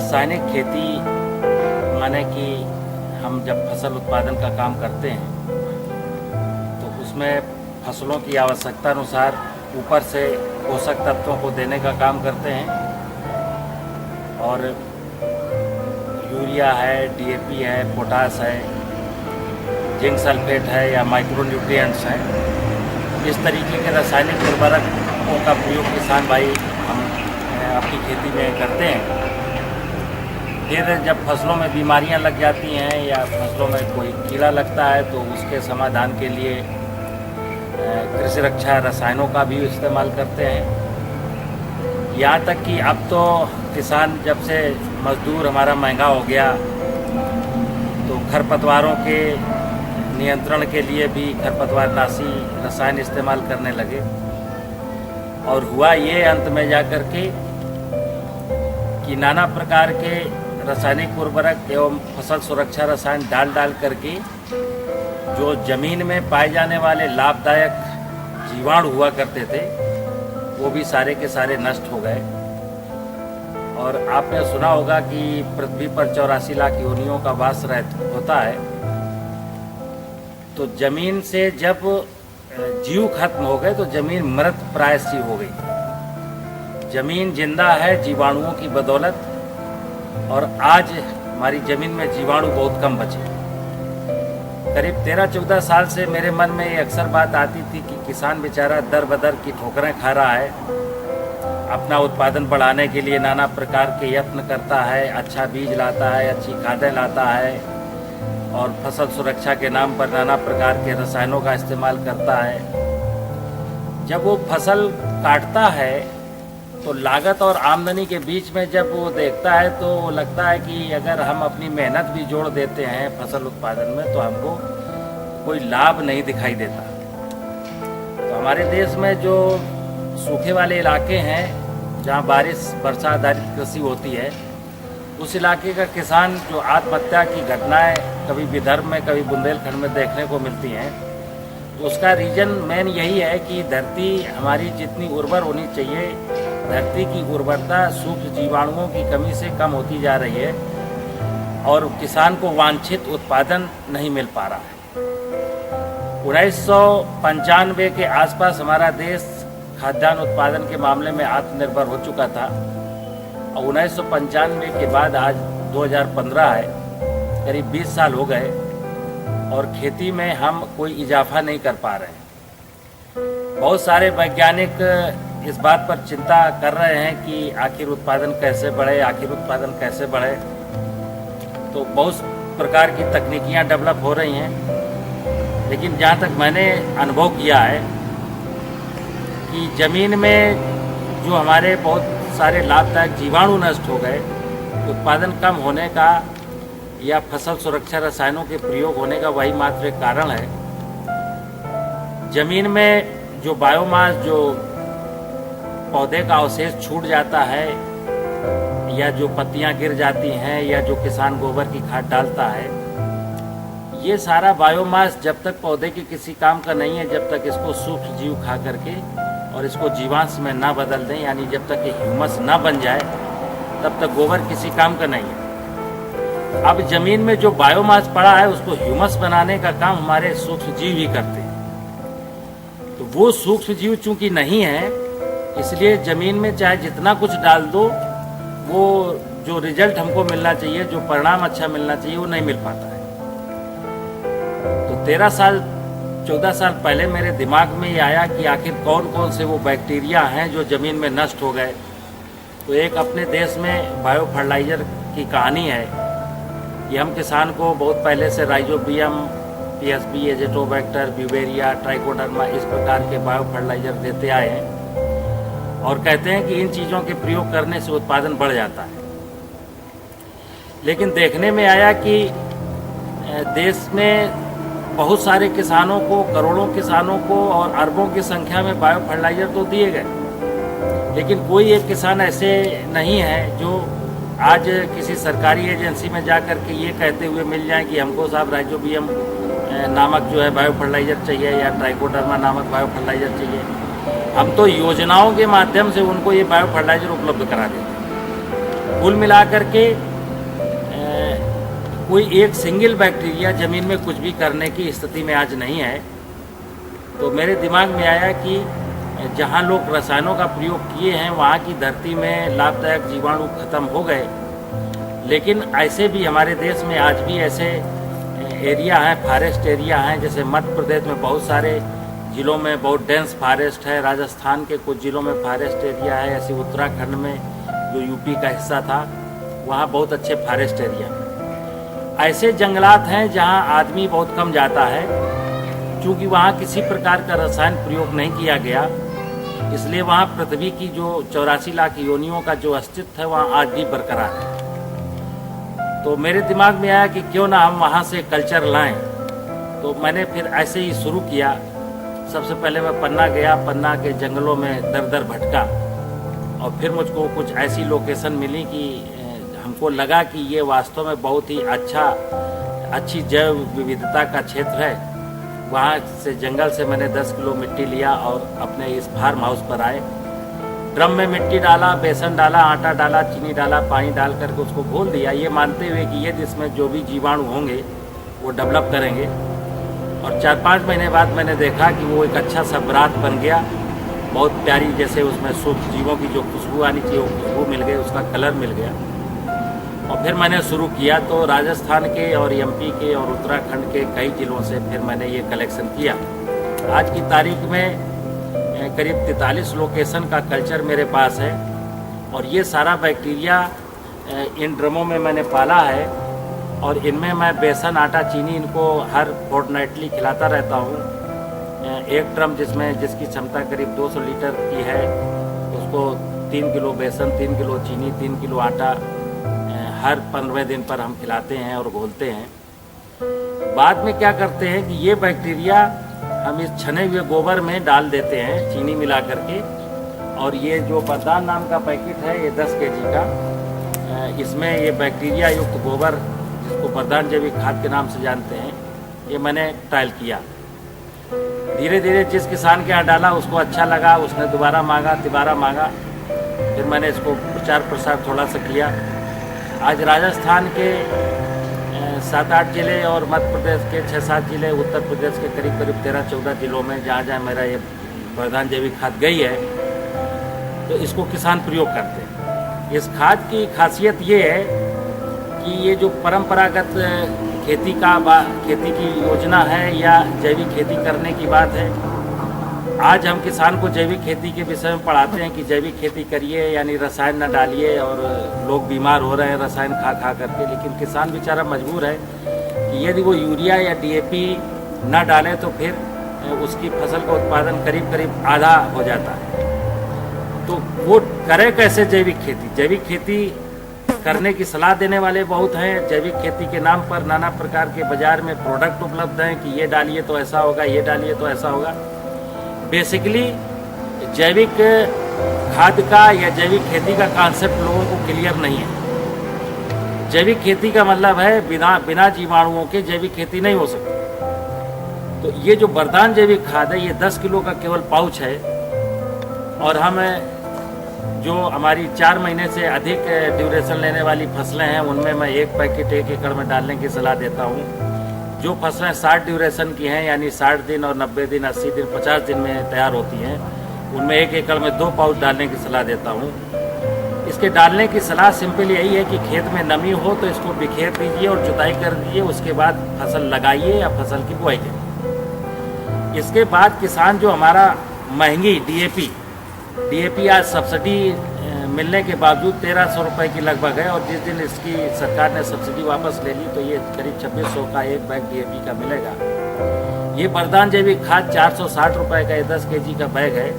रासायनिक खेती माने कि हम जब फसल उत्पादन का काम करते हैं तो उसमें फसलों की आवश्यकता अनुसार ऊपर से पोषक तत्वों को देने का काम करते हैं और यूरिया है, डीएपी है, पोटास है, जिंक सल्फेट है या माइक्रो न्यूट्रिएंट्स हैं। इस तरीके के रासायनिक उर्वरकों का प्रयोग किसान भाई हम अपनी खेती में करते हैं। फिर जब फसलों में बीमारियां लग जाती हैं या फसलों में कोई कीड़ा लगता है तो उसके समाधान के लिए कृषि रक्षा रसायनों का भी इस्तेमाल करते हैं। यहाँ तक कि अब तो किसान जब से मजदूर हमारा महंगा हो गया तो खरपतवारों के नियंत्रण के लिए भी खरपतवारनाशी रसायन इस्तेमाल करने लगे। और हुआ ये अंत में जा कर के कि नाना प्रकार के रासायनिक उर्वरक एवं फसल सुरक्षा रसायन डाल करके जो जमीन में पाए जाने वाले लाभदायक जीवाणु हुआ करते थे वो भी सारे के सारे नष्ट हो गए। और आपने सुना होगा कि पृथ्वी पर 84 लाख योनियों का वास होता है। तो जमीन से जब जीव खत्म हो गए तो जमीन मृत प्राय सी हो गई। जमीन जिंदा है जीवाणुओं की बदौलत और आज हमारी जमीन में जीवाणु बहुत कम बचे। करीब 13-14 साल से मेरे मन में ये अक्सर बात आती थी कि किसान बेचारा दर बदर की ठोकरें खा रहा है, अपना उत्पादन बढ़ाने के लिए नाना प्रकार के यत्न करता है, अच्छा बीज लाता है, अच्छी खादें लाता है और फसल सुरक्षा के नाम पर नाना प्रकार के रसायनों का इस्तेमाल करता है। जब वो फसल काटता है तो लागत और आमदनी के बीच में जब वो देखता है तो वो लगता है कि अगर हम अपनी मेहनत भी जोड़ देते हैं फसल उत्पादन में तो हमको कोई लाभ नहीं दिखाई देता। तो हमारे देश में जो सूखे वाले इलाके हैं जहाँ बारिश वर्षा आधारित कृषि होती है उस इलाके का किसान जो आत्महत्या की घटनाएं कभी विदर्भ में कभी बुंदेलखंड में देखने को मिलती हैं, उसका रीजन मेन यही है कि धरती हमारी जितनी उर्वर होनी चाहिए, धरती की उर्वरता सूक्ष्म जीवाणुओं की कमी से कम होती जा रही है और किसान को वांछित उत्पादन नहीं मिल पा रहा है। 1995 के आसपास हमारा देश खाद्यान्न उत्पादन के मामले में आत्मनिर्भर हो चुका था और 1995 के बाद आज 2015 है, करीब 20 साल हो गए और खेती में हम कोई इजाफा नहीं कर पा रहे। बहुत सारे वैज्ञानिक इस बात पर चिंता कर रहे हैं कि आखिर उत्पादन कैसे बढ़े, आखिर उत्पादन कैसे बढ़े। तो बहुत प्रकार की तकनीकियां डेवलप हो रही हैं, लेकिन जहाँ तक मैंने अनुभव किया है कि ज़मीन में जो हमारे बहुत सारे लाभदायक जीवाणु नष्ट हो गए, उत्पादन कम होने का या फसल सुरक्षा रसायनों के प्रयोग होने का वही मात्र एक कारण है। जमीन में जो बायोमास, जो पौधे का अवशेष छूट जाता है या जो पत्तियां गिर जाती हैं या जो किसान गोबर की खाद डालता है, ये सारा बायोमास जब तक पौधे के किसी काम का नहीं है, जब तक इसको सूक्ष्म जीव खा करके और इसको जीवांश में ना बदल दें, यानी जब तक ये ह्यूमस ना बन जाए तब तक गोबर किसी काम का नहीं है। अब जमीन में जो बायोमास पड़ा है उसको ह्यूमस बनाने का काम हमारे सूक्ष्म जीव ही करते हैं। तो वो सूक्ष्म जीव चूंकि नहीं है, इसलिए जमीन में चाहे जितना कुछ डाल दो, वो जो रिजल्ट हमको मिलना चाहिए, जो परिणाम अच्छा मिलना चाहिए, वो नहीं मिल पाता है। तो 14 साल पहले मेरे दिमाग में ये आया कि आखिर कौन कौन से वो बैक्टीरिया हैं जो ज़मीन में नष्ट हो गए। तो एक अपने देश में बायो फर्टिलाइज़र की कहानी है। ये हम किसान को बहुत पहले से rhizobium, PSB, Azotobacter, Beauveria, trichoderma इस प्रकार के बायो फर्टिलाइज़र देते आए हैं और कहते हैं कि इन चीज़ों के प्रयोग करने से उत्पादन बढ़ जाता है। लेकिन देखने में आया कि देश में बहुत सारे किसानों को, करोड़ों किसानों को और अरबों की संख्या में बायो फर्टिलाइज़र तो दिए गए, लेकिन कोई एक किसान ऐसे नहीं है जो आज किसी सरकारी एजेंसी में जा कर के ये कहते हुए मिल जाए कि हमको साहब राइजोबियम नामक जो है बायो फर्टिलाइज़र चाहिए या ट्राइकोडर्मा नामक बायो फर्टिलाइज़र चाहिए। हम तो योजनाओं के माध्यम से उनको ये बायो फर्टिलाइज़र उपलब्ध करा देते हैं। कुल मिलाकर के कोई एक सिंगल बैक्टीरिया ज़मीन में कुछ भी करने की स्थिति में आज नहीं है। तो मेरे दिमाग में आया कि जहाँ लोग रसायनों का प्रयोग किए हैं वहाँ की धरती में लाभदायक जीवाणु खत्म हो गए, लेकिन ऐसे भी हमारे देश में आज भी ऐसे एरिया हैं, फॉरेस्ट एरिया हैं, जैसे मध्य प्रदेश में बहुत सारे ज़िलों में बहुत डेंस फॉरेस्ट है, राजस्थान के कुछ ज़िलों में फॉरेस्ट एरिया है, ऐसे उत्तराखंड में जो यूपी का हिस्सा था वहाँ बहुत अच्छे फॉरेस्ट एरिया। ऐसे जंगलात हैं जहाँ आदमी बहुत कम जाता है, क्योंकि वहाँ किसी प्रकार का रसायन प्रयोग नहीं किया गया, इसलिए वहाँ पृथ्वी की जो 84 लाख योनियों का जो अस्तित्व है वहाँ आज भी बरकरार है। तो मेरे दिमाग में आया कि क्यों ना हम वहाँ से कल्चर लाएं। तो मैंने फिर ऐसे ही शुरू किया। सबसे पहले मैं पन्ना गया, पन्ना के जंगलों में दर दर भटका और फिर मुझको कुछ ऐसी लोकेशन मिली कि हमको लगा कि ये वास्तव में बहुत ही अच्छी जैव विविधता का क्षेत्र है। वहाँ से जंगल से मैंने 10 किलो मिट्टी लिया और अपने इस फार्म हाउस पर आए। ड्रम में मिट्टी डाला, बेसन डाला, आटा डाला, चीनी डाला, पानी डाल करके उसको घोल दिया, ये मानते हुए कि ये इसमें जो भी जीवाणु होंगे वो डेवलप करेंगे। और 4-5 महीने बाद मैंने देखा कि वो एक अच्छा सा बरात बन गया, बहुत प्यारी, जैसे उसमें सूक्ष्म जीवों की जो खुशबू आनी चाहिए वो खुशबू मिल गई, उसका कलर मिल गया। और फिर मैंने शुरू किया तो राजस्थान के और एमपी के और उत्तराखंड के कई ज़िलों से फिर मैंने ये कलेक्शन किया। आज की तारीख में करीब 43 लोकेशन का कल्चर मेरे पास है और ये सारा बैक्टीरिया इन ड्रमों में मैंने पाला है और इनमें मैं बेसन, आटा, चीनी इनको हर फोर्टनाइटली खिलाता रहता हूँ। एक ड्रम जिसकी क्षमता करीब 200 लीटर की है, उसको 3 किलो बेसन, 3 किलो चीनी, 3 किलो आटा हर 15 दिन पर हम खिलाते हैं और घोलते हैं। बाद में क्या करते हैं कि ये बैक्टीरिया हम इस छने हुए गोबर में डाल देते हैं चीनी मिला करके, और ये जो बरदान नाम का पैकेट है ये 10 kg का, इसमें ये बैक्टीरिया युक्त गोबर, जिसको बरदान जैविक खाद के नाम से जानते हैं, ये मैंने ट्रायल किया। धीरे धीरे जिस किसान के यहाँ डाला उसको अच्छा लगा, उसने दोबारा मांगा, तिबारा मांगा, फिर मैंने इसको प्रचार प्रसार थोड़ा सा किया। आज राजस्थान के 7-8 ज़िले और मध्य प्रदेश के 6-7 ज़िले, उत्तर प्रदेश के करीब 13-14 ज़िलों में जहाँ मेरा ये बरदान जैविक खाद गई है तो इसको किसान प्रयोग करते हैं। इस खाद की खासियत ये है कि ये जो परंपरागत खेती की योजना है या जैविक खेती करने की बात है, आज हम किसान को जैविक खेती के विषय में पढ़ाते हैं कि जैविक खेती करिए, यानी रसायन न डालिए, और लोग बीमार हो रहे हैं रसायन खा करके। लेकिन किसान बेचारा मजबूर है कि यदि वो यूरिया या डीएपी न डाले तो फिर उसकी फसल का उत्पादन करीब आधा हो जाता है। तो वो करे कैसे जैविक खेती? जैविक खेती करने की सलाह देने वाले बहुत हैं। जैविक खेती के नाम पर नाना प्रकार के बाजार में प्रोडक्ट उपलब्ध हैं कि ये डालिए तो ऐसा होगा, ये डालिए तो ऐसा होगा। बेसिकली जैविक खाद का या जैविक खेती का कॉन्सेप्ट लोगों को क्लियर नहीं है। जैविक खेती का मतलब है बिना जीवाणुओं के जैविक खेती नहीं हो सकती। तो ये जो बरदान जैविक खाद है ये 10 किलो का केवल पाउच है, और हम जो हमारी 4 महीने से अधिक ड्यूरेशन लेने वाली फसलें हैं उनमें मैं 1 पैकेट 1 एकड़ में डालने की सलाह देता हूँ। जो फसलें 60 ड्यूरेशन की हैं, यानी 60 दिन और 90 दिन, 80 दिन, 50 दिन में तैयार होती हैं, उनमें 1 एकड़ में 2 पाउच डालने की सलाह देता हूँ। इसके डालने की सलाह सिंपल यही है कि खेत में नमी हो तो इसको बिखेर दीजिए और जुताई कर दीजिए, उसके बाद फसल लगाइए या फसल की बुआई करिए। इसके बाद किसान जो हमारा महंगी डीएपी आज सब्सिडी मिलने के बावजूद 1300 रुपये की लगभग है, और जिस दिन इसकी सरकार ने सब्सिडी वापस ले ली तो ये करीब 2600 का एक बैग डीएपी का मिलेगा। ये बरदान जैविक खाद 460 रुपये का 10 kg का बैग है,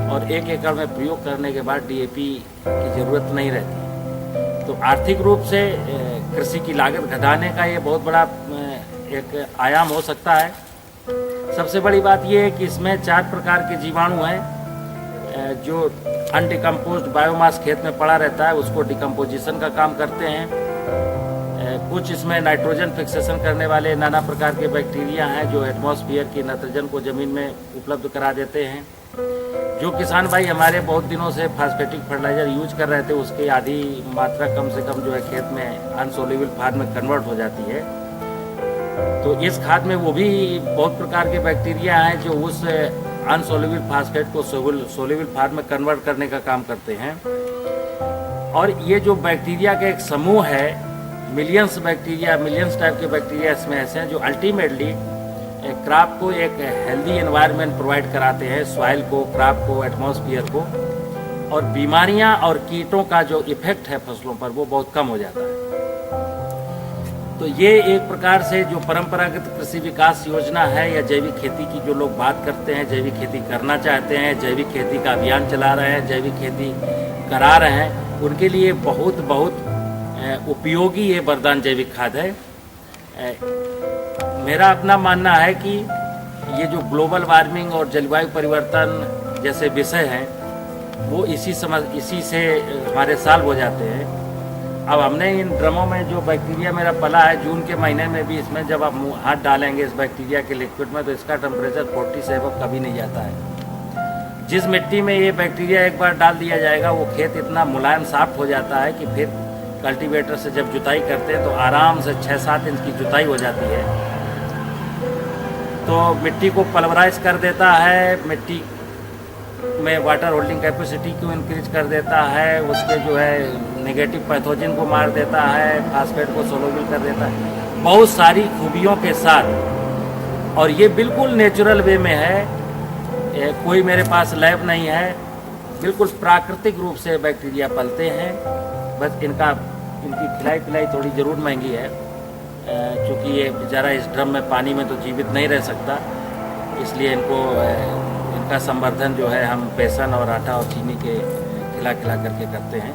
और 1 एकड़ में प्रयोग करने के बाद डीएपी की ज़रूरत नहीं रहती। तो आर्थिक रूप से कृषि की लागत घटाने का ये बहुत बड़ा एक आयाम हो सकता है। सबसे बड़ी बात ये है कि इसमें 4 प्रकार के जीवाणु हैं जो अनडिकम्पोज्ड बायोमास खेत में पड़ा रहता है, उसको डिकम्पोजिशन का काम करते हैं। कुछ इसमें नाइट्रोजन फिक्सेशन करने वाले नाना प्रकार के बैक्टीरिया हैं जो एटमॉस्फेयर की नाइट्रोजन को ज़मीन में उपलब्ध करा देते हैं। जो किसान भाई हमारे बहुत दिनों से फास्फेटिक फर्टिलाइजर यूज कर रहे थे, उसकी आधी मात्रा कम से कम जो है खेत में अनसोल्यूबल फार्म में कन्वर्ट हो जाती है। तो इस खाद में वो भी बहुत प्रकार के बैक्टीरिया हैं जो उस अनसोल्यूबल फास्फेट को सोल्यूबल फार्म में कन्वर्ट करने का काम करते हैं। और ये जो बैक्टीरिया का एक समूह है, मिलियंस टाइप के बैक्टीरिया इसमें ऐसे हैं जो अल्टीमेटली क्रॉप को एक हेल्दी एनवायरनमेंट प्रोवाइड कराते हैं, सॉइल को, क्रॉप को, एटमॉस्फेयर को, और बीमारियां और कीटों का जो इफेक्ट है फसलों पर वो बहुत कम हो जाता है। तो ये एक प्रकार से जो परंपरागत कृषि विकास योजना है या जैविक खेती की जो लोग बात करते हैं, जैविक खेती करना चाहते हैं, जैविक खेती का अभियान चला रहे हैं, जैविक खेती करा रहे हैं, उनके लिए बहुत उपयोगी ये वरदान जैविक खाद है। मेरा अपना मानना है कि ये जो ग्लोबल वार्मिंग और जलवायु परिवर्तन जैसे विषय हैं वो इसी से हमारे सॉल्व हो जाते हैं। अब हमने इन ड्रमों में जो बैक्टीरिया मेरा पला है, जून के महीने में भी इसमें जब आप हाथ डालेंगे इस बैक्टीरिया के लिक्विड में तो इसका टेम्परेचर 40 से अब कभी नहीं जाता है। जिस मिट्टी में ये बैक्टीरिया एक बार डाल दिया जाएगा वो खेत इतना मुलायम सॉफ्ट हो जाता है कि फिर कल्टीवेटर से जब जुताई करते हैं तो आराम से 6-7 इंच की जुताई हो जाती है। तो मिट्टी को पल्वराइज कर देता है, मिट्टी में वाटर होल्डिंग कैपेसिटी को इंक्रीज कर देता है, उसके जो है नेगेटिव पैथोजन को मार देता है, फास्फेट को सोल्यूबल कर देता है, बहुत सारी खूबियों के साथ। और ये बिल्कुल नेचुरल वे में है, कोई मेरे पास लैब नहीं है, बिल्कुल प्राकृतिक रूप से बैक्टीरिया पलते हैं। बस इनकी खिलाई पिलाई थोड़ी ज़रूर महंगी है, क्योंकि ये बेचारा इस ड्रम में पानी में तो जीवित नहीं रह सकता, इसलिए इनका संवर्धन जो है हम बेसन और आटा और चीनी के खिला करके करते हैं।